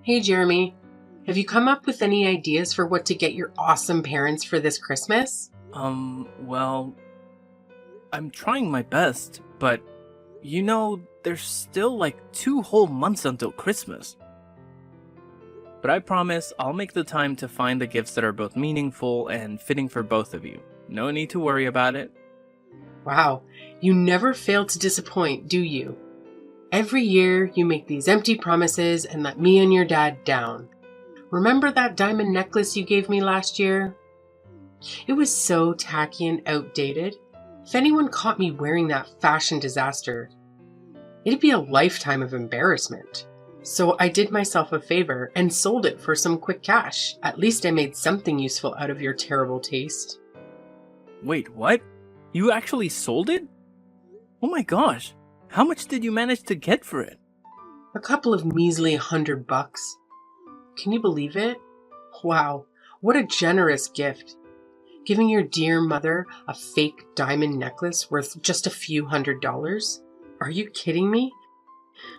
Hey Jeremy, have you come up with any ideas for what to get your awesome parents for this Christmas? Well, I'm trying my best, but there's still like 2 whole months until Christmas. But I promise I'll make the time to find the gifts that are both meaningful and fitting for both of you. No need to worry about it. Wow, you never fail to disappoint, do you? Every year you make these empty promises and let me and your dad down. Remember that diamond necklace you gave me last year? It was so tacky and outdated. If anyone caught me wearing that fashion disaster, it'd be a lifetime of embarrassment. So I did myself a favor and sold it for some quick cash. At least I made something useful out of your terrible taste. Wait, what? You actually sold it? Oh my gosh, how much did you manage to get for it? A couple of measly $100. Can you believe it? Wow, what a generous gift. Giving your dear mother a fake diamond necklace worth just a few $100s? Are you kidding me?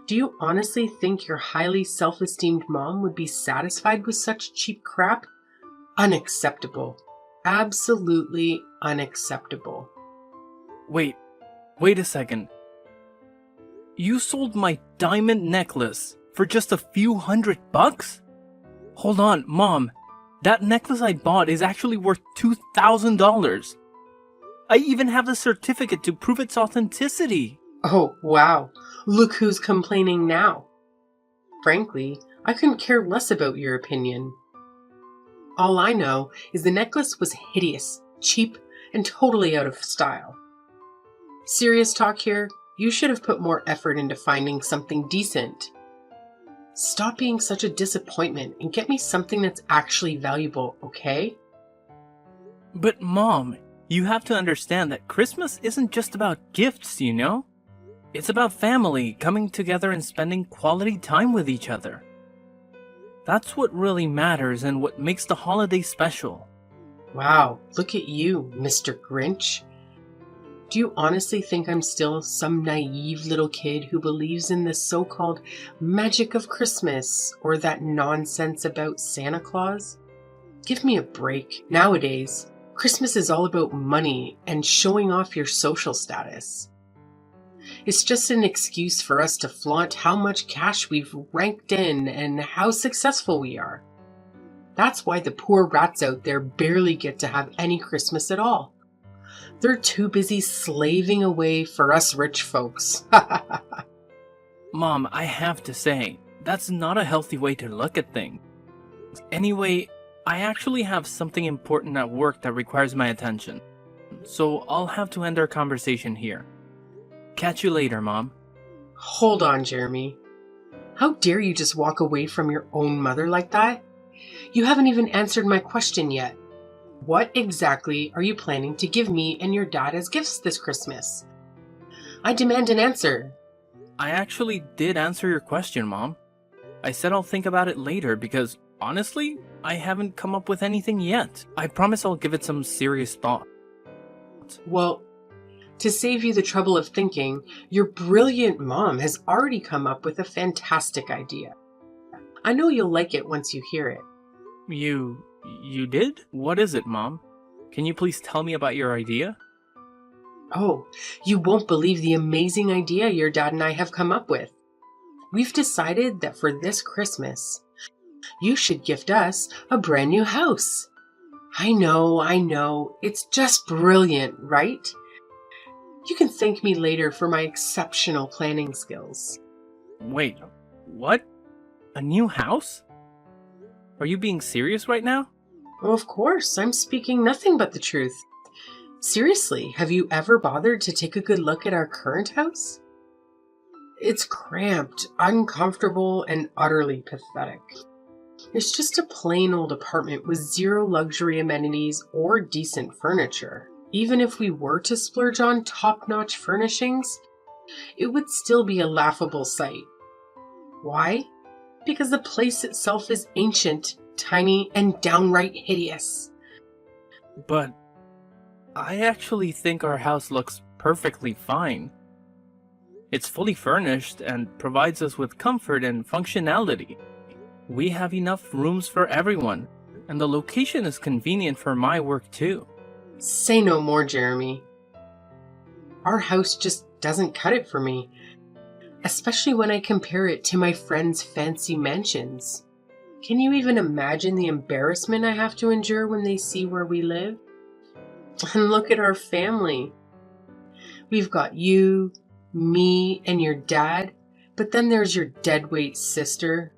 Do you honestly think your highly self-esteemed mom would be satisfied with such cheap crap? Unacceptable. Absolutely unacceptable. Wait a second. You sold my diamond necklace for just a few $100? Hold on, Mom. That necklace I bought is actually worth $2,000. I even have the certificate to prove its authenticity. Oh, wow. Look who's complaining now. Frankly, I couldn't care less about your opinion. All I know is the necklace was hideous, cheap, and totally out of style. Serious talk here, you should have put more effort into finding something decent. Stop being such a disappointment and get me something that's actually valuable, okay? But Mom, you have to understand that Christmas isn't just about gifts, you know? It's about family coming together and spending quality time with each other. That's what really matters and what makes the holiday special. Wow, look at you, Mr. Grinch. Do you honestly think I'm still some naive little kid who believes in the so-called magic of Christmas or that nonsense about Santa Claus? Give me a break. Nowadays, Christmas is all about money and showing off your social status. It's just an excuse for us to flaunt how much cash we've ranked in and how successful we are. That's why the poor rats out there barely get to have any Christmas at all. They're too busy slaving away for us rich folks. Mom, I have to say, that's not a healthy way to look at things. Anyway, I actually have something important at work that requires my attention. So I'll have to end our conversation here. Catch you later, Mom. Hold on, Jeremy. How dare you just walk away from your own mother like that? You haven't even answered my question yet. What exactly are you planning to give me and your dad as gifts this Christmas? I demand an answer. I actually did answer your question, Mom. I said I'll think about it later because, honestly, I haven't come up with anything yet. I promise I'll give it some serious thought. Well, to save you the trouble of thinking, your brilliant mom has already come up with a fantastic idea. I know you'll like it once you hear it. You did? What is it, Mom? Can you please tell me about your idea? Oh, you won't believe the amazing idea your dad and I have come up with. We've decided that for this Christmas, you should gift us a brand new house. I know, it's just brilliant, right? You can thank me later for my exceptional planning skills. Wait, what? A new house? Are you being serious right now? Oh, of course, I'm speaking nothing but the truth. Seriously, have you ever bothered to take a good look at our current house? It's cramped, uncomfortable, and utterly pathetic. It's just a plain old apartment with zero luxury amenities or decent furniture. Even if we were to splurge on top-notch furnishings, it would still be a laughable sight. Why? Because the place itself is ancient, tiny, and downright hideous. But I actually think our house looks perfectly fine. It's fully furnished and provides us with comfort and functionality. We have enough rooms for everyone, and the location is convenient for my work too. Say no more, Jeremy. Our house just doesn't cut it for me, especially when I compare it to my friends' fancy mansions. Can you even imagine the embarrassment I have to endure when they see where we live? And look at our family. We've got you, me, and your dad, but then there's your deadweight sister,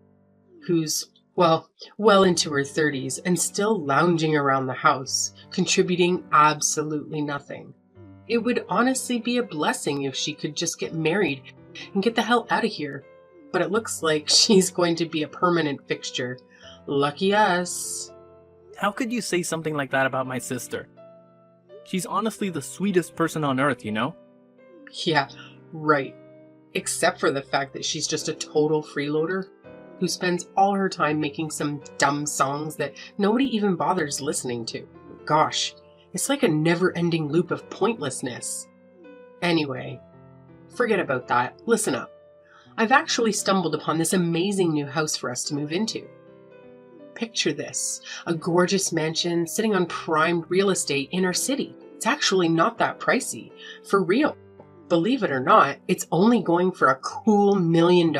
who's, well into her 30s and still lounging around the house, contributing absolutely nothing. It would honestly be a blessing if she could just get married and get the hell out of here. But it looks like she's going to be a permanent fixture. Lucky us. How could you say something like that about my sister? She's honestly the sweetest person on earth, you know? Yeah, right. Except for the fact that she's just a total freeloader who spends all her time making some dumb songs that nobody even bothers listening to. Gosh, it's like a never-ending loop of pointlessness. Anyway, forget about that. Listen up. I've actually stumbled upon this amazing new house for us to move into. Picture this, a gorgeous mansion sitting on prime real estate in our city. It's actually not that pricey. For real. Believe it or not, it's only going for a cool $1 million.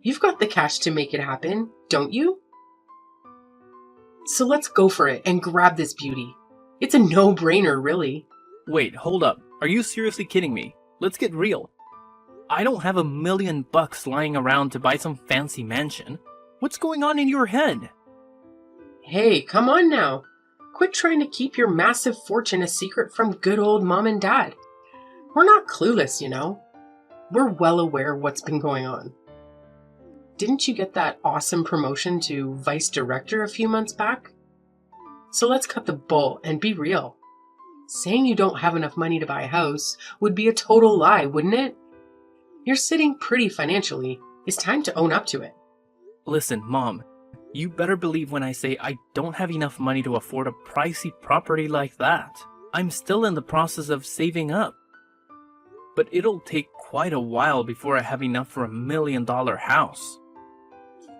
You've got the cash to make it happen, don't you? So let's go for it and grab this beauty. It's a no-brainer, really. Wait, hold up. Are you seriously kidding me? Let's get real. I don't have $1 million lying around to buy some fancy mansion. What's going on in your head? Hey, come on now. Quit trying to keep your massive fortune a secret from good old mom and dad. We're not clueless, you know. We're well aware of what's been going on. Didn't you get that awesome promotion to vice director a few months back? So let's cut the bull and be real. Saying you don't have enough money to buy a house would be a total lie, wouldn't it? You're sitting pretty financially. It's time to own up to it. Listen, Mom, you better believe when I say I don't have enough money to afford a pricey property like that. I'm still in the process of saving up. But it'll take quite a while before I have enough for $1 million house.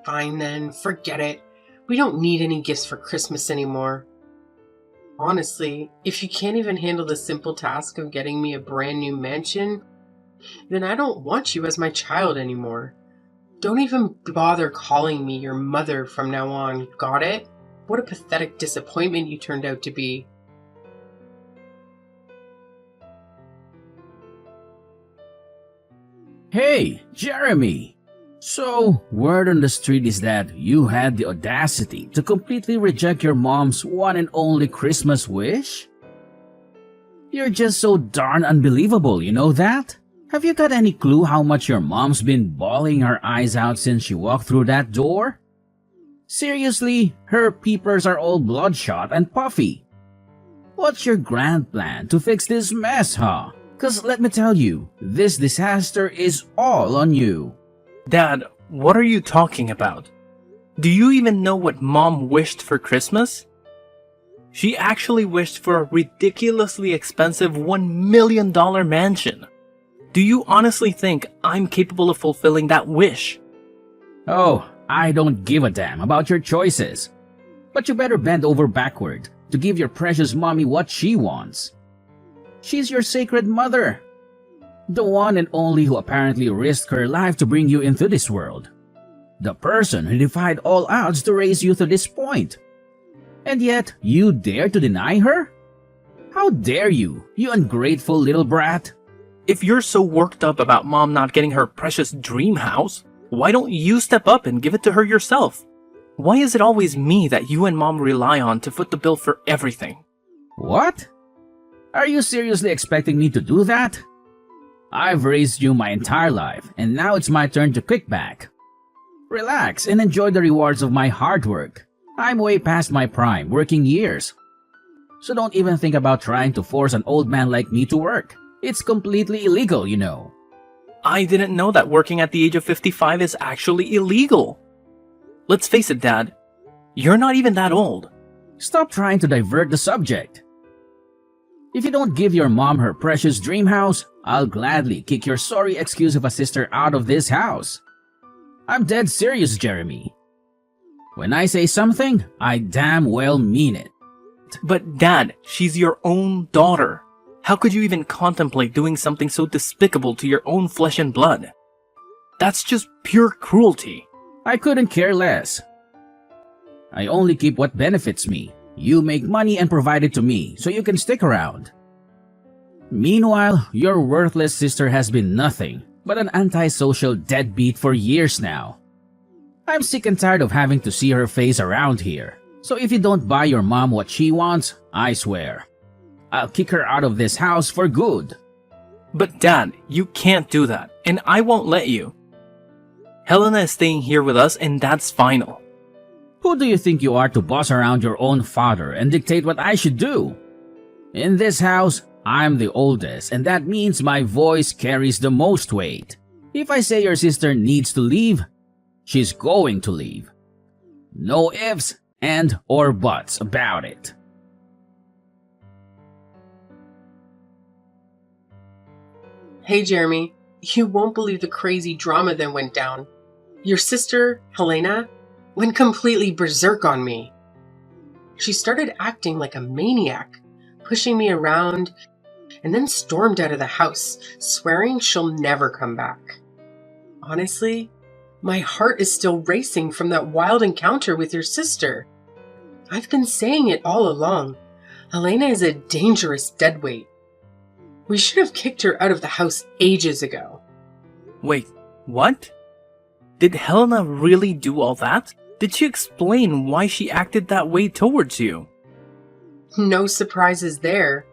Fine then, forget it. We don't need any gifts for Christmas anymore. Honestly, if you can't even handle the simple task of getting me a brand new mansion, then I don't want you as my child anymore. Don't even bother calling me your mother from now on, got it? What a pathetic disappointment you turned out to be. Hey, Jeremy! So, word on the street is that you had the audacity to completely reject your mom's one and only Christmas wish? You're just so darn unbelievable, you know that? Have you got any clue how much your mom's been bawling her eyes out since she walked through that door? Seriously, her peepers are all bloodshot and puffy. What's your grand plan to fix this mess, huh? 'Cause let me tell you, this disaster is all on you. Dad, what are you talking about? Do you even know what Mom wished for Christmas? She actually wished for a ridiculously expensive $1 million mansion. Do you honestly think I'm capable of fulfilling that wish? Oh, I don't give a damn about your choices. But you better bend over backward to give your precious mommy what she wants. She's your sacred mother. The one and only who apparently risked her life to bring you into this world. The person who defied all odds to raise you to this point. And yet, you dare to deny her? How dare you, you ungrateful little brat? If you're so worked up about Mom not getting her precious dream house, why don't you step up and give it to her yourself? Why is it always me that you and Mom rely on to foot the bill for everything? What? Are you seriously expecting me to do that? I've raised you my entire life, and now it's my turn to kick back. Relax and enjoy the rewards of my hard work. I'm way past my prime working years. So don't even think about trying to force an old man like me to work. It's completely illegal, you know. I didn't know that working at the age of 55 is actually illegal. Let's face it, Dad. You're not even that old. Stop trying to divert the subject. If you don't give your mom her precious dream house, I'll gladly kick your sorry excuse of a sister out of this house. I'm dead serious, Jeremy. When I say something, I damn well mean it. But Dad, she's your own daughter. How could you even contemplate doing something so despicable to your own flesh and blood? That's just pure cruelty. I couldn't care less. I only keep what benefits me. You make money and provide it to me so you can stick around. Meanwhile, your worthless sister has been nothing but an antisocial deadbeat for years now. I'm sick and tired of having to see her face around here. So if you don't buy your mom what she wants, I swear, I'll kick her out of this house for good. But Dad, you can't do that, and I won't let you. Helena is staying here with us, and that's final. Who do you think you are to boss around your own father and dictate what I should do? In this house, I'm the oldest, and that means my voice carries the most weight. If I say your sister needs to leave, she's going to leave. No ifs and or buts about it. Hey, Jeremy, you won't believe the crazy drama that went down. Your sister, Helena, went completely berserk on me. She started acting like a maniac, pushing me around, and then stormed out of the house, swearing she'll never come back. Honestly, my heart is still racing from that wild encounter with your sister. I've been saying it all along. Helena is a dangerous deadweight. We should have kicked her out of the house ages ago. Wait, what? Did Helena really do all that? Did she explain why she acted that way towards you? No surprises there.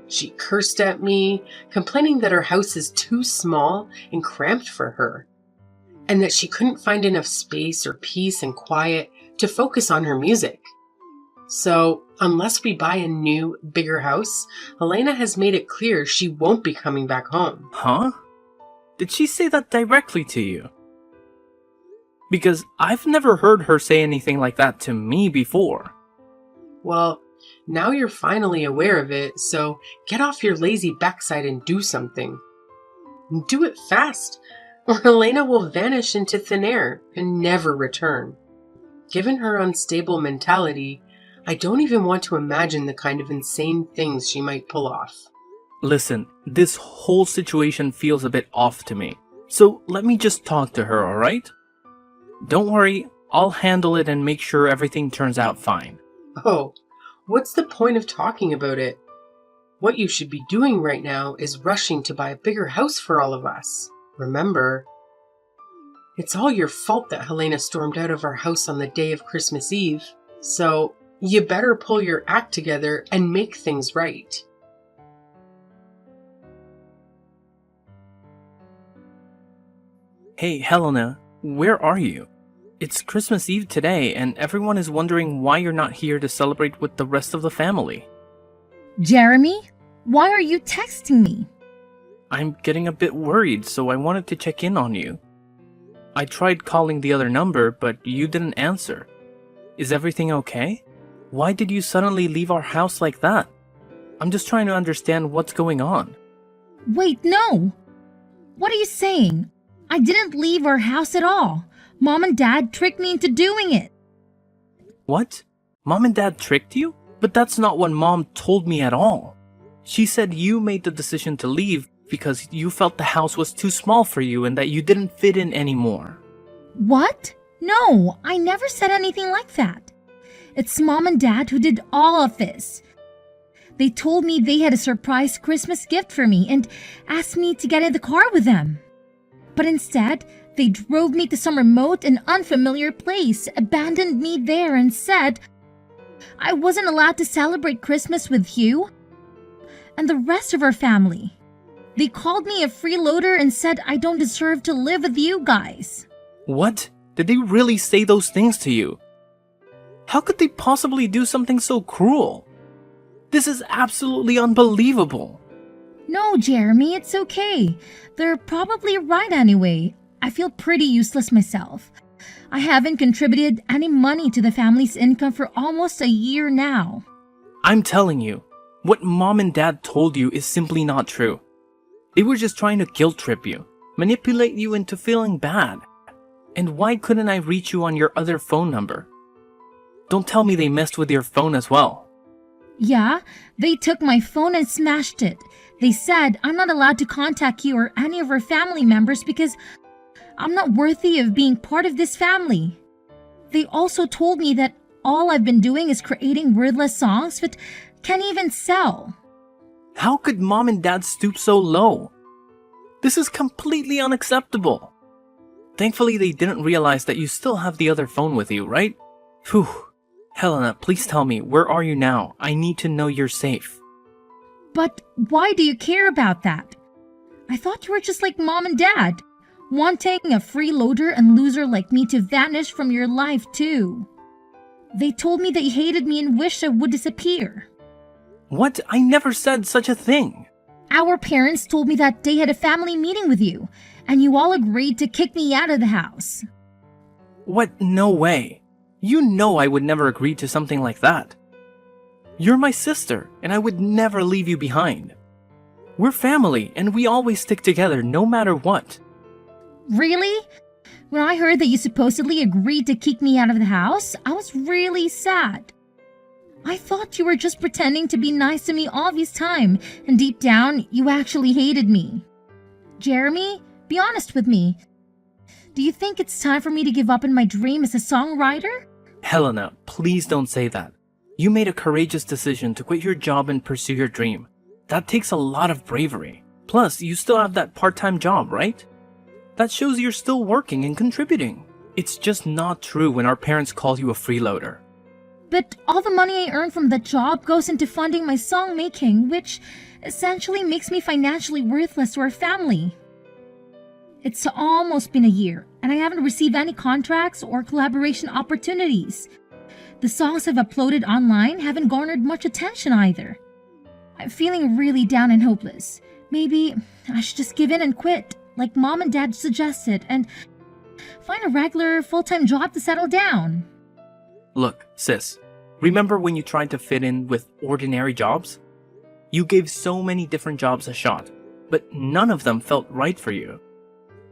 She cursed at me, complaining that her house is too small and cramped for her, and that she couldn't find enough space or peace and quiet to focus on her music. So, unless we buy a new, bigger house, Helena has made it clear she won't be coming back home. Huh? Did she say that directly to you? Because I've never heard her say anything like that to me before. Well, now you're finally aware of it, so get off your lazy backside and do something. Do it fast, or Helena will vanish into thin air and never return. Given her unstable mentality, I don't even want to imagine the kind of insane things she might pull off. Listen, this whole situation feels a bit off to me, so let me just talk to her, alright? Don't worry, I'll handle it and make sure everything turns out fine. Oh, what's the point of talking about it? What you should be doing right now is rushing to buy a bigger house for all of us. Remember, it's all your fault that Helena stormed out of our house on the day of Christmas Eve, so you better pull your act together and make things right. Hey, Helena, where are you? It's Christmas Eve today, and everyone is wondering why you're not here to celebrate with the rest of the family. Jeremy, why are you texting me? I'm getting a bit worried, so I wanted to check in on you. I tried calling the other number, but you didn't answer. Is everything okay? Why did you suddenly leave our house like that? I'm just trying to understand what's going on. Wait, no! What are you saying? I didn't leave our house at all. Mom and Dad tricked me into doing it. What? Mom and Dad tricked you? But that's not what Mom told me at all. She said you made the decision to leave because you felt the house was too small for you and that you didn't fit in anymore. What? No, I never said anything like that. It's Mom and Dad who did all of this. They told me they had a surprise Christmas gift for me and asked me to get in the car with them. But instead, they drove me to some remote and unfamiliar place, abandoned me there, and said I wasn't allowed to celebrate Christmas with you and the rest of our family. They called me a freeloader and said I don't deserve to live with you guys. What? Did they really say those things to you? How could they possibly do something so cruel? This is absolutely unbelievable. No, Jeremy, it's okay. They're probably right anyway. I feel pretty useless myself. I haven't contributed any money to the family's income for almost a year now. I'm telling you, what Mom and Dad told you is simply not true. They were just trying to guilt trip you, manipulate you into feeling bad. And why couldn't I reach you on your other phone number? Don't tell me they messed with your phone as well. Yeah, they took my phone and smashed it. They said I'm not allowed to contact you or any of our family members because I'm not worthy of being part of this family. They also told me that all I've been doing is creating wordless songs that can't even sell. How could mom and dad stoop so low? This is completely unacceptable. Thankfully, they didn't realize that you still have the other phone with you, right? Phew. Helena, please tell me, where are you now? I need to know you're safe. But why do you care about that? I thought you were just like mom and dad, wanting a freeloader and loser like me to vanish from your life too. They told me that you hated me and wished I would disappear. What? I never said such a thing. Our parents told me that they had a family meeting with you, and you all agreed to kick me out of the house. What? No way. You know I would never agree to something like that. You're my sister, and I would never leave you behind. We're family, and we always stick together no matter what. Really? When I heard that you supposedly agreed to kick me out of the house, I was really sad. I thought you were just pretending to be nice to me all this time, and deep down, you actually hated me. Jeremy, be honest with me. Do you think it's time for me to give up on my dream as a songwriter? Helena, please don't say that. You made a courageous decision to quit your job and pursue your dream. That takes a lot of bravery. Plus, you still have that part-time job, right? That shows you're still working and contributing. It's just not true when our parents call you a freeloader. But all the money I earn from that job goes into funding my song making, which essentially makes me financially worthless to our family. It's almost been a year, and I haven't received any contracts or collaboration opportunities. The songs I've uploaded online haven't garnered much attention either. I'm feeling really down and hopeless. Maybe I should just give in and quit, like mom and dad suggested, and find a regular full-time job to settle down. Look, sis, remember when you tried to fit in with ordinary jobs? You gave so many different jobs a shot, but none of them felt right for you.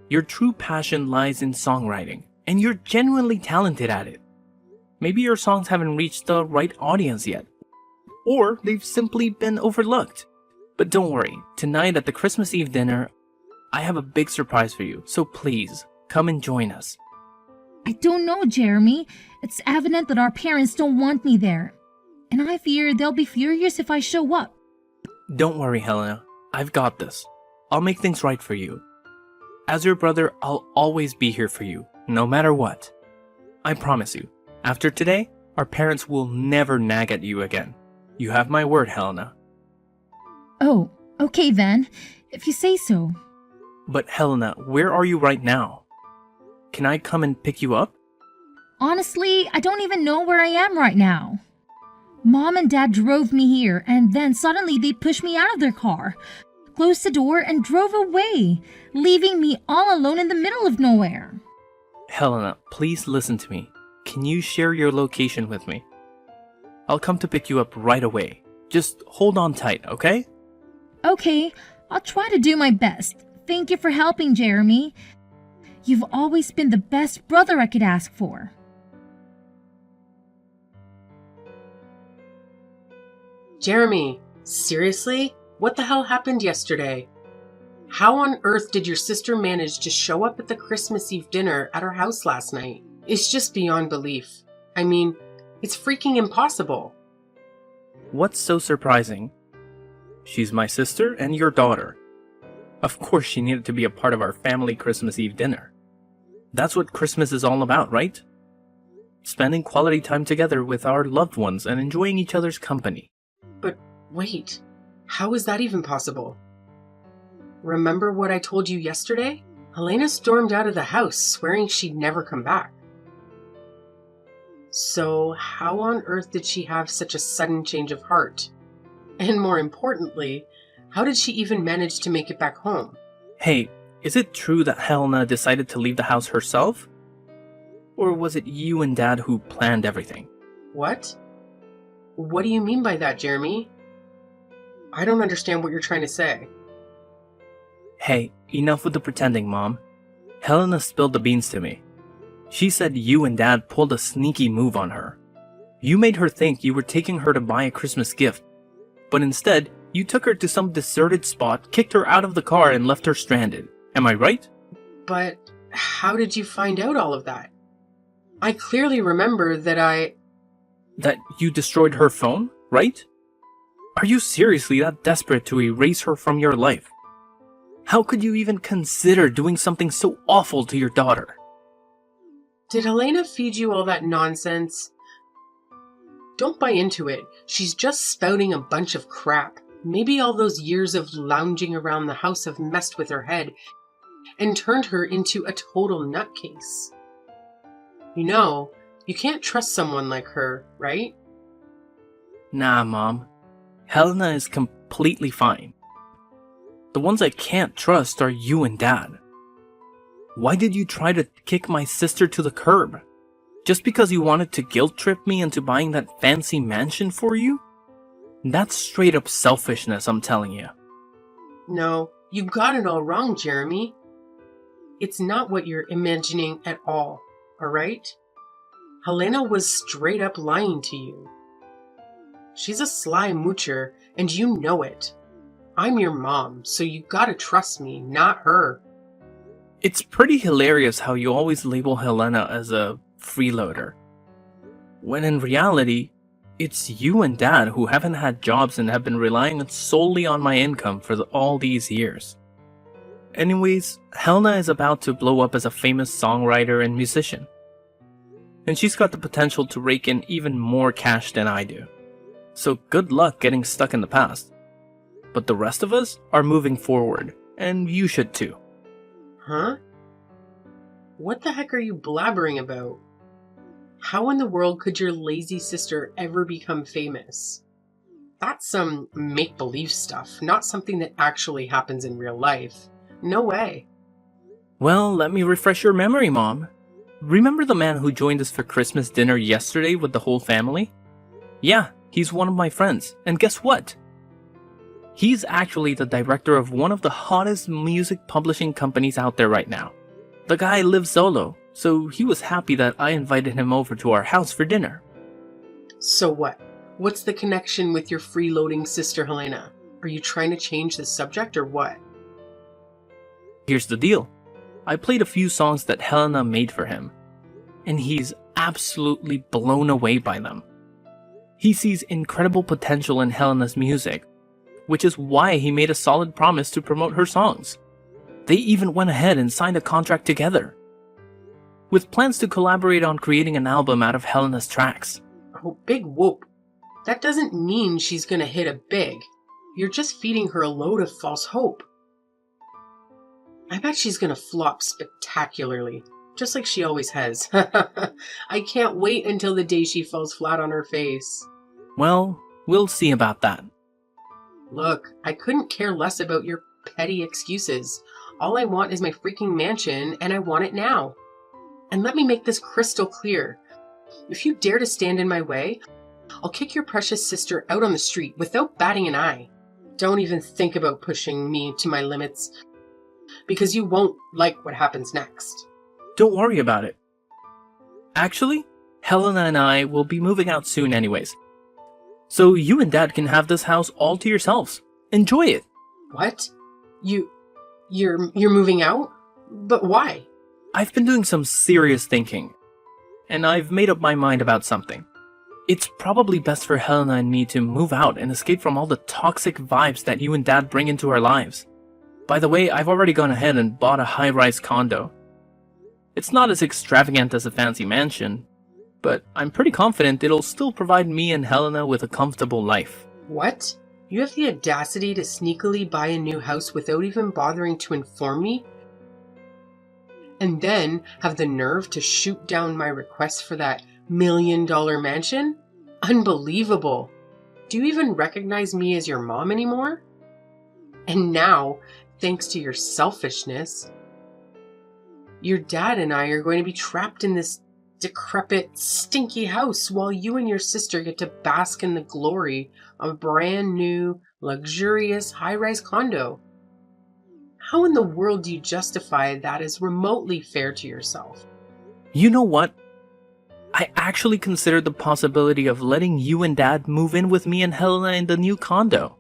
Your true passion lies in songwriting, and you're genuinely talented at it. Maybe your songs haven't reached the right audience yet, or they've simply been overlooked. But don't worry, tonight at the Christmas Eve dinner, I have a big surprise for you, so please, come and join us. I don't know, Jeremy. It's evident that our parents don't want me there, and I fear they'll be furious if I show up. Don't worry, Helena. I've got this. I'll make things right for you. As your brother, I'll always be here for you, no matter what. I promise you, after today, our parents will never nag at you again. You have my word, Helena. Oh, okay then, if you say so. But Helena, where are you right now? Can I come and pick you up? Honestly, I don't even know where I am right now. Mom and Dad drove me here, and then suddenly they pushed me out of their car, closed the door, and drove away, leaving me all alone in the middle of nowhere. Helena, please listen to me. Can you share your location with me? I'll come to pick you up right away. Just hold on tight, okay? Okay, I'll try to do my best. Thank you for helping, Jeremy. You've always been the best brother I could ask for. Jeremy, seriously? What the hell happened yesterday? How on earth did your sister manage to show up at the Christmas Eve dinner at our house last night? It's just beyond belief. I mean, it's freaking impossible. What's so surprising? She's my sister and your daughter. Of course she needed to be a part of our family Christmas Eve dinner. That's what Christmas is all about, right? Spending quality time together with our loved ones and enjoying each other's company. But wait, how is that even possible? Remember what I told you yesterday? Helena stormed out of the house, swearing she'd never come back. So how on earth did she have such a sudden change of heart? And more importantly, how did she even manage to make it back home? Hey, is it true that Helena decided to leave the house herself? Or was it you and Dad who planned everything? What? What do you mean by that, Jeremy? I don't understand what you're trying to say. Hey, enough with the pretending, Mom. Helena spilled the beans to me. She said you and Dad pulled a sneaky move on her. You made her think you were taking her to buy a Christmas gift, but instead, you took her to some deserted spot, kicked her out of the car, and left her stranded. Am I right? But how did you find out all of that? I clearly remember that That you destroyed her phone, right? Are you seriously that desperate to erase her from your life? How could you even consider doing something so awful to your daughter? Did Helena feed you all that nonsense? Don't buy into it. She's just spouting a bunch of crap. Maybe all those years of lounging around the house have messed with her head and turned her into a total nutcase. You know, you can't trust someone like her, right? Nah, Mom. Helena is completely fine. The ones I can't trust are you and Dad. Why did you try to kick my sister to the curb? Just because you wanted to guilt trip me into buying that fancy mansion for you? That's straight up selfishness, I'm telling you. No, you got it all wrong, Jeremy. It's not what you're imagining at all, alright? Helena was straight up lying to you. She's a sly moocher, and you know it. I'm your mom, so you gotta trust me, not her. It's pretty hilarious how you always label Helena as a freeloader, when in reality, it's you and Dad who haven't had jobs and have been relying solely on my income for all these years. Anyways, Helena is about to blow up as a famous songwriter and musician. And she's got the potential to rake in even more cash than I do. So good luck getting stuck in the past. But the rest of us are moving forward, and you should too. Huh? What the heck are you blabbering about? How in the world could your lazy sister ever become famous? That's some make-believe stuff, not something that actually happens in real life. No way. Well, let me refresh your memory, Mom. Remember the man who joined us for Christmas dinner yesterday with the whole family? Yeah, he's one of my friends, and guess what? He's actually the director of one of the hottest music publishing companies out there right now. The guy lives solo, so he was happy that I invited him over to our house for dinner. So what? What's the connection with your freeloading sister Helena? Are you trying to change the subject or what? Here's the deal. I played a few songs that Helena made for him, and he's absolutely blown away by them. He sees incredible potential in Helena's music, which is why he made a solid promise to promote her songs. They even went ahead and signed a contract together, with plans to collaborate on creating an album out of Helena's tracks. Oh, big whoop. That doesn't mean she's gonna hit it big. You're just feeding her a load of false hope. I bet she's gonna flop spectacularly, just like she always has. I can't wait until the day she falls flat on her face. Well, we'll see about that. Look, I couldn't care less about your petty excuses. All I want is my freaking mansion, and I want it now. And let me make this crystal clear. If you dare to stand in my way, I'll kick your precious sister out on the street without batting an eye. Don't even think about pushing me to my limits, because you won't like what happens next. Don't worry about it. Actually, Helena and I will be moving out soon anyways. So you and Dad can have this house all to yourselves. Enjoy it. What? You're moving out? But why? I've been doing some serious thinking, and I've made up my mind about something. It's probably best for Helena and me to move out and escape from all the toxic vibes that you and Dad bring into our lives. By the way, I've already gone ahead and bought a high-rise condo. It's not as extravagant as a fancy mansion, but I'm pretty confident it'll still provide me and Helena with a comfortable life. What? You have the audacity to sneakily buy a new house without even bothering to inform me? And then have the nerve to shoot down my request for that $1 million mansion? Unbelievable. Do you even recognize me as your mom anymore? And now, thanks to your selfishness, your dad and I are going to be trapped in this decrepit, stinky house while you and your sister get to bask in the glory of a brand new, luxurious high-rise condo. How in the world do you justify that as remotely fair to yourself? You know what? I actually considered the possibility of letting you and Dad move in with me and Helena in the new condo.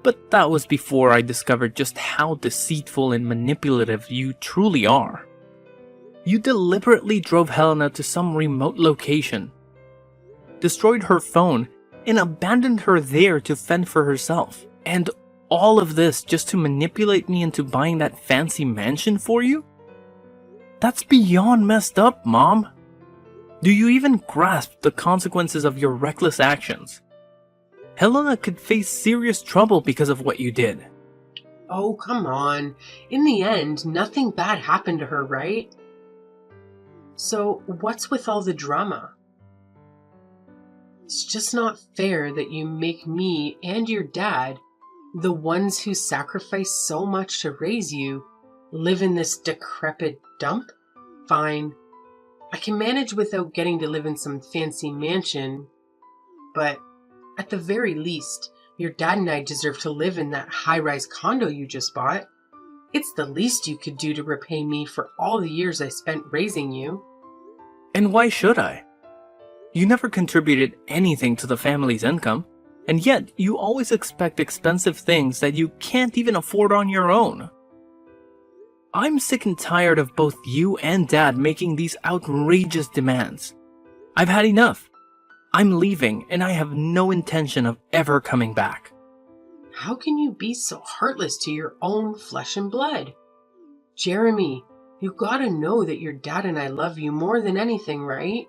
But that was before I discovered just how deceitful and manipulative you truly are. You deliberately drove Helena to some remote location, destroyed her phone, and abandoned her there to fend for herself. And all of this just to manipulate me into buying that fancy mansion for you? That's beyond messed up, Mom. Do you even grasp the consequences of your reckless actions? Helena could face serious trouble because of what you did. Oh, come on. In the end, nothing bad happened to her, right? So, what's with all the drama? It's just not fair that you make me and your dad, the ones who sacrificed so much to raise you, live in this decrepit dump? Fine. I can manage without getting to live in some fancy mansion, but at the very least, your dad and I deserve to live in that high-rise condo you just bought. It's the least you could do to repay me for all the years I spent raising you. And why should I? You never contributed anything to the family's income, and yet you always expect expensive things that you can't even afford on your own. I'm sick and tired of both you and Dad making these outrageous demands. I've had enough. I'm leaving, and I have no intention of ever coming back. How can you be so heartless to your own flesh and blood? Jeremy, you gotta know that your dad and I love you more than anything, right?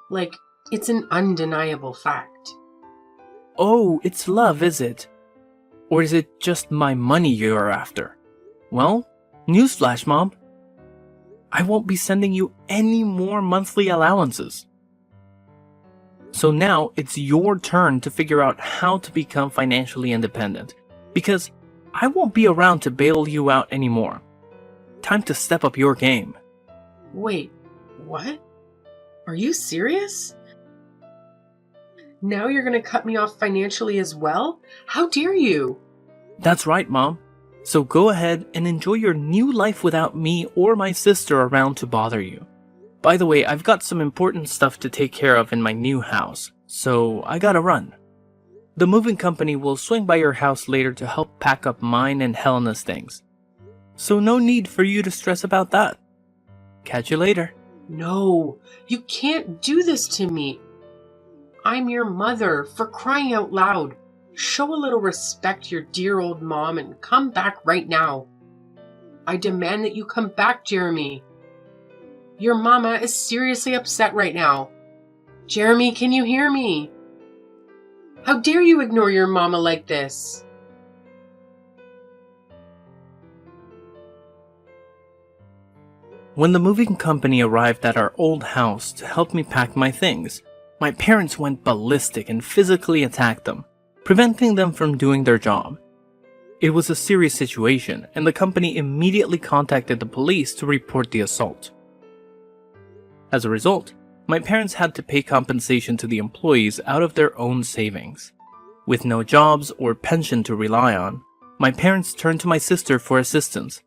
Like, it's an undeniable fact. Oh, it's love, is it? Or is it just my money you're after? Well, newsflash, Mom. I won't be sending you any more monthly allowances. So now it's your turn to figure out how to become financially independent, because I won't be around to bail you out anymore. Time to step up your game. Wait, what? Are you serious? Now you're gonna cut me off financially as well? How dare you? That's right, Mom. So go ahead and enjoy your new life without me or my sister around to bother you. By the way, I've got some important stuff to take care of in my new house, so I gotta run. The moving company will swing by your house later to help pack up mine and Helena's things. So no need for you to stress about that. Catch you later. No, you can't do this to me. I'm your mother, for crying out loud. Show a little respect to your dear old mom and come back right now. I demand that you come back, Jeremy. Your mama is seriously upset right now. Jeremy, can you hear me? How dare you ignore your mama like this? When the moving company arrived at our old house to help me pack my things, my parents went ballistic and physically attacked them, preventing them from doing their job. It was a serious situation, and the company immediately contacted the police to report the assault. As a result, my parents had to pay compensation to the employees out of their own savings. With no jobs or pension to rely on, my parents turned to my sister for assistance.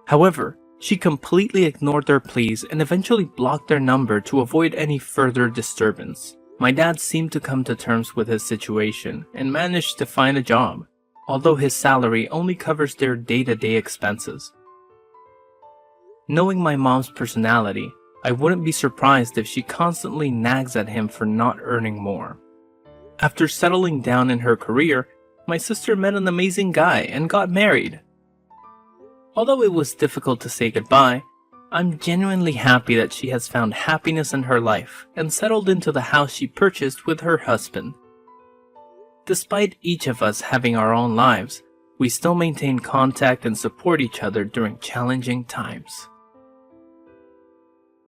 However, she completely ignored their pleas and eventually blocked their number to avoid any further disturbance. My dad seemed to come to terms with his situation and managed to find a job, although his salary only covers their day-to-day expenses. Knowing my mom's personality, I wouldn't be surprised if she constantly nags at him for not earning more. After settling down in her career, my sister met an amazing guy and got married. Although it was difficult to say goodbye, I'm genuinely happy that she has found happiness in her life and settled into the house she purchased with her husband. Despite each of us having our own lives, we still maintain contact and support each other during challenging times.